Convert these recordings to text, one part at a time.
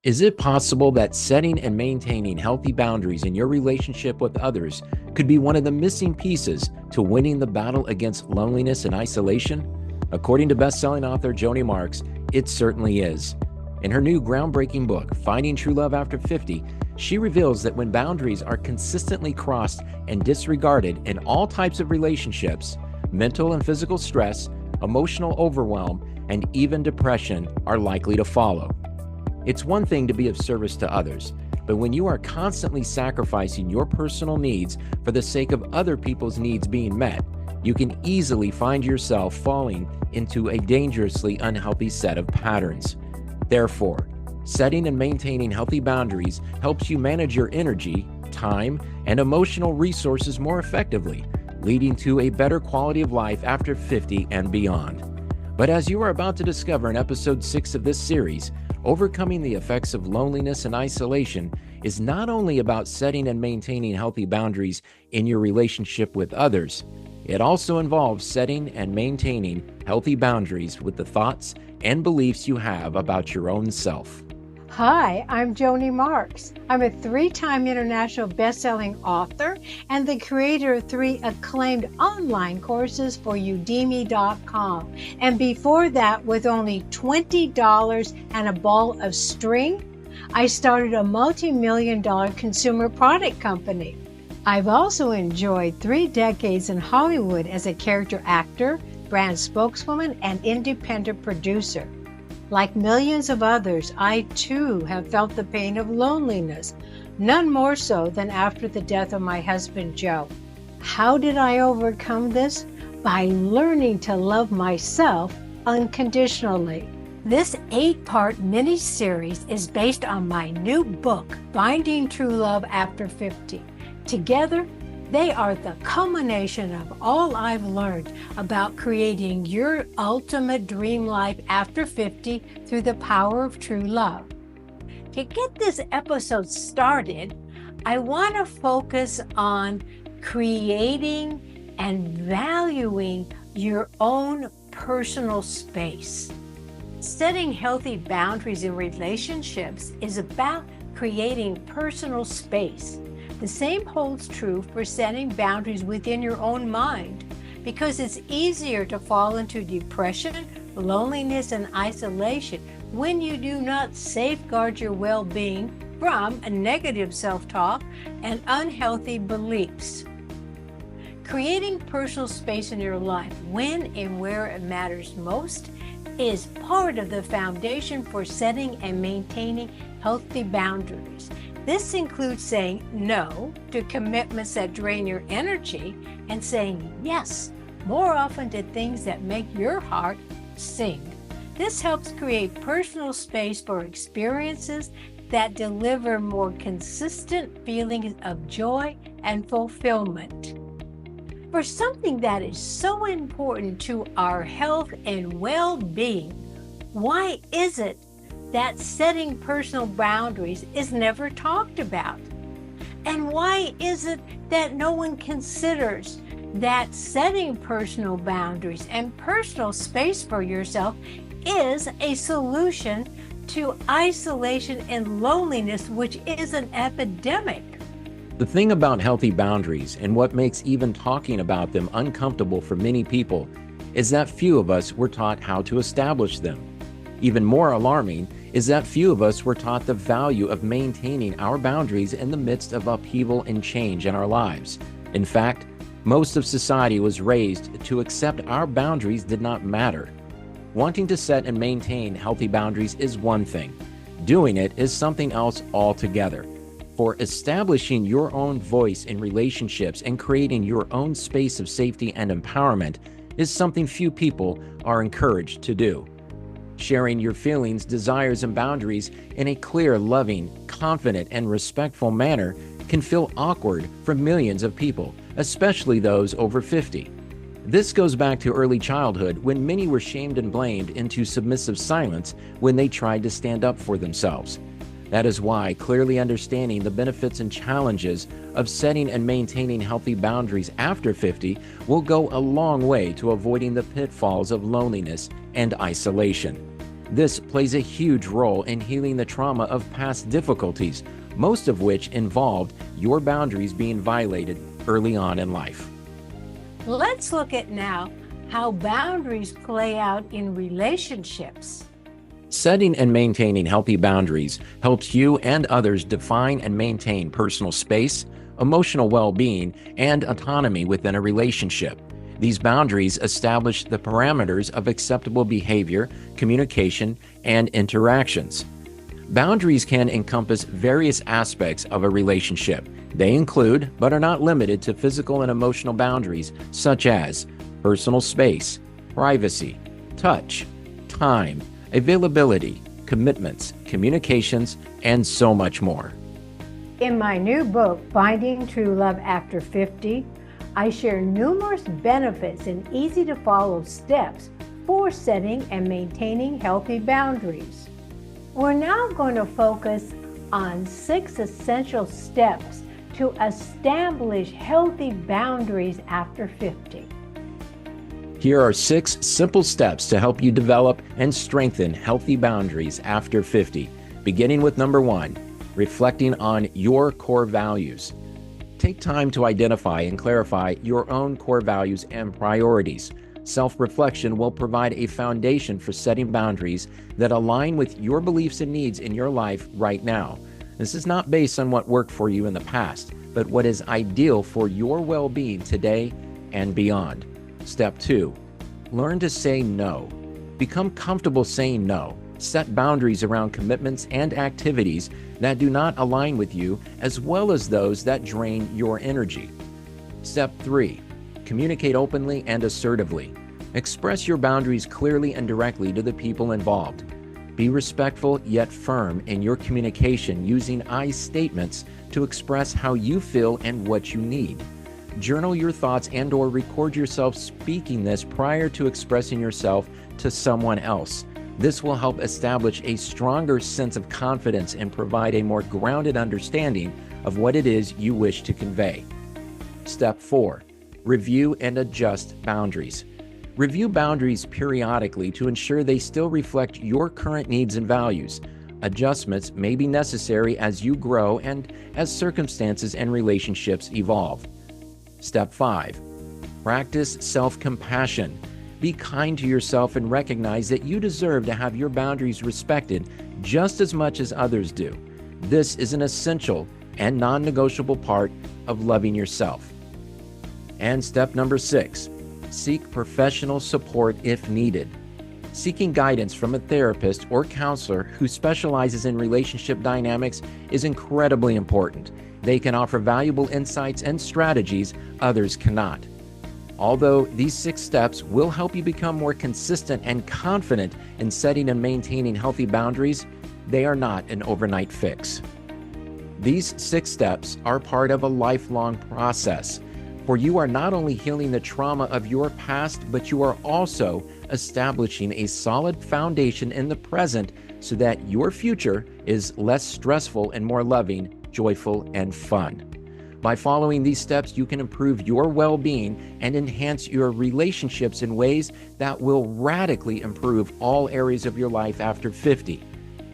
Is it possible that setting and maintaining healthy boundaries in your relationship with others could be one of the missing pieces to winning the battle against loneliness and isolation? According to bestselling author Joanie Marx, it certainly is. In her new groundbreaking book, Finding True Love After 50, she reveals that when boundaries are consistently crossed and disregarded in all types of relationships, mental and physical stress, emotional overwhelm, and even depression are likely to follow. It's one thing to be of service to others, but when you are constantly sacrificing your personal needs for the sake of other people's needs being met, you can easily find yourself falling into a dangerously unhealthy set of patterns. Therefore, setting and maintaining healthy boundaries helps you manage your energy, time, and emotional resources more effectively, leading to a better quality of life after 50 and beyond. But as you are about to discover in episode 6 of this series, overcoming the effects of loneliness and isolation is not only about setting and maintaining healthy boundaries in your relationship with others, it also involves setting and maintaining healthy boundaries with the thoughts and beliefs you have about your own self. Hi, I'm Joanie Marx. I'm a 3-time international best-selling author and the creator of 3 acclaimed online courses for Udemy.com. And before that, with only $20 and a ball of string, I started a multi-million-dollar consumer product company. I've also enjoyed 3 decades in Hollywood as a character actor, brand spokeswoman, and independent producer. Like millions of others, I too have felt the pain of loneliness, none more so than after the death of my husband, Joe. How did I overcome this? By learning to love myself unconditionally. This 8-part mini-series is based on my new book, Finding True Love After 50. Together, they are the culmination of all I've learned about creating your ultimate dream life after 50 through the power of true love. To get this episode started, I want to focus on creating and valuing your own personal space. Setting healthy boundaries in relationships is about creating personal space. The same holds true for setting boundaries within your own mind, because it's easier to fall into depression, loneliness, and isolation when you do not safeguard your well-being from a negative self-talk and unhealthy beliefs. Creating personal space in your life when and where it matters most is part of the foundation for setting and maintaining healthy boundaries. This includes saying no to commitments that drain your energy and saying yes more often to things that make your heart sing. This helps create personal space for experiences that deliver more consistent feelings of joy and fulfillment. For something that is so important to our health and well-being, why is it that setting personal boundaries is never talked about? And why is it that no one considers that setting personal boundaries and personal space for yourself is a solution to isolation and loneliness, which is an epidemic? The thing about healthy boundaries and what makes even talking about them uncomfortable for many people is that few of us were taught how to establish them. Even more alarming is that few of us were taught the value of maintaining our boundaries in the midst of upheaval and change in our lives. In fact, most of society was raised to accept our boundaries did not matter. Wanting to set and maintain healthy boundaries is one thing. Doing it is something else altogether. For establishing your own voice in relationships and creating your own space of safety and empowerment is something few people are encouraged to do. Sharing your feelings, desires, and boundaries in a clear, loving, confident, and respectful manner can feel awkward for millions of people, especially those over 50. This goes back to early childhood when many were shamed and blamed into submissive silence when they tried to stand up for themselves. That is why clearly understanding the benefits and challenges of setting and maintaining healthy boundaries after 50 will go a long way to avoiding the pitfalls of loneliness and isolation. This plays a huge role in healing the trauma of past difficulties, most of which involved your boundaries being violated early on in life. Let's look at now how boundaries play out in relationships. Setting and maintaining healthy boundaries helps you and others define and maintain personal space, emotional well-being, and autonomy within a relationship. These boundaries establish the parameters of acceptable behavior, communication, and interactions. Boundaries can encompass various aspects of a relationship. They include, but are not limited to, physical and emotional boundaries such as personal space, privacy, touch, time, availability, commitments, communications, and so much more. In my new book, Finding True Love After 50, I share numerous benefits and easy-to-follow steps for setting and maintaining healthy boundaries. We're now going to focus on 6 essential steps to establish healthy boundaries after 50. Here are 6 simple steps to help you develop and strengthen healthy boundaries after 50, beginning with number 1, reflecting on your core values. Take time to identify and clarify your own core values and priorities. Self-reflection will provide a foundation for setting boundaries that align with your beliefs and needs in your life right now. This is not based on what worked for you in the past, but what is ideal for your well-being today and beyond. Step 2, learn to say no. Become comfortable saying no. Set boundaries around commitments and activities that do not align with you, as well as those that drain your energy. Step 3, communicate openly and assertively. Express your boundaries clearly and directly to the people involved. Be respectful yet firm in your communication, using I statements to express how you feel and what you need. Journal your thoughts and/or record yourself speaking this prior to expressing yourself to someone else. This will help establish a stronger sense of confidence and provide a more grounded understanding of what it is you wish to convey. Step 4, review and adjust boundaries. Review boundaries periodically to ensure they still reflect your current needs and values. Adjustments may be necessary as you grow and as circumstances and relationships evolve. Step 5, practice self-compassion. Be kind to yourself and recognize that you deserve to have your boundaries respected just as much as others do. This is an essential and non-negotiable part of loving yourself. And step number 6, seek professional support if needed. Seeking guidance from a therapist or counselor who specializes in relationship dynamics is incredibly important. They can offer valuable insights and strategies others cannot. Although these 6 steps will help you become more consistent and confident in setting and maintaining healthy boundaries, they are not an overnight fix. These 6 steps are part of a lifelong process, for you are not only healing the trauma of your past, but you are also establishing a solid foundation in the present so that your future is less stressful and more loving, joyful, and fun. By following these steps, you can improve your well-being and enhance your relationships in ways that will radically improve all areas of your life after 50.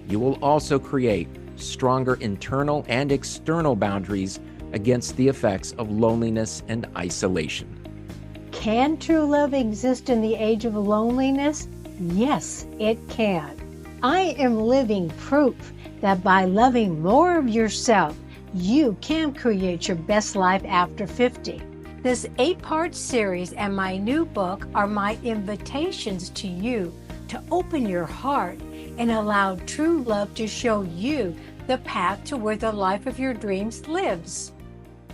You will also create stronger internal and external boundaries against the effects of loneliness and isolation. Can true love exist in the age of loneliness? Yes, it can. I am living proof that by loving more of yourself, you can create your best life after 50. This 8-part series and my new book are my invitations to you to open your heart and allow true love to show you the path to where the life of your dreams lives.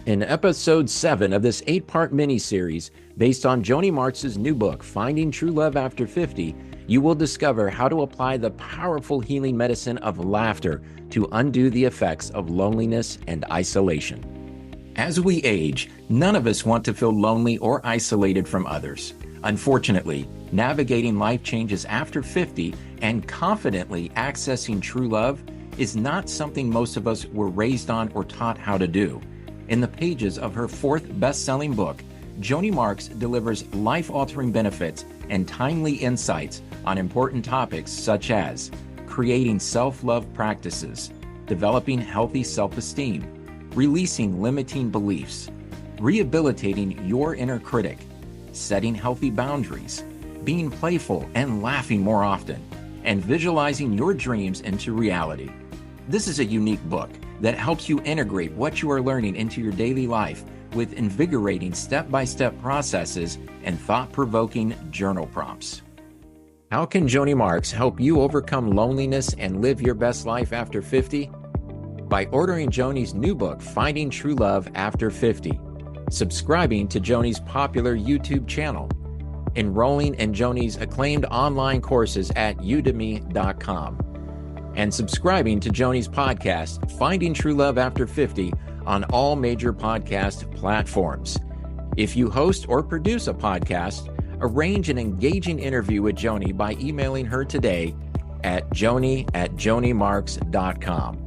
In episode 7 of this 8-part mini-series, based on Joanie Marx's new book, Finding True Love After 50, you will discover how to apply the powerful healing medicine of laughter to undo the effects of loneliness and isolation. As we age, none of us want to feel lonely or isolated from others. Unfortunately, navigating life changes after 50 and confidently accessing true love is not something most of us were raised on or taught how to do. In the pages of her 4th best-selling book, Joanie Marx delivers life-altering benefits and timely insights on important topics such as creating self-love practices, developing healthy self-esteem, releasing limiting beliefs, rehabilitating your inner critic, setting healthy boundaries, being playful and laughing more often, and visualizing your dreams into reality. This is a unique book that helps you integrate what you are learning into your daily life with invigorating step-by-step processes and thought-provoking journal prompts. How can Joanie Marx help you overcome loneliness and live your best life after 50? By ordering Joanie's new book, Finding True Love After 50, subscribing to Joanie's popular YouTube channel, enrolling in Joanie's acclaimed online courses at udemy.com, and subscribing to Joanie's podcast, Finding True Love After 50, on all major podcast platforms. If you host or produce a podcast, arrange an engaging interview with Joanie by emailing her today at joanie@joaniemarx.com.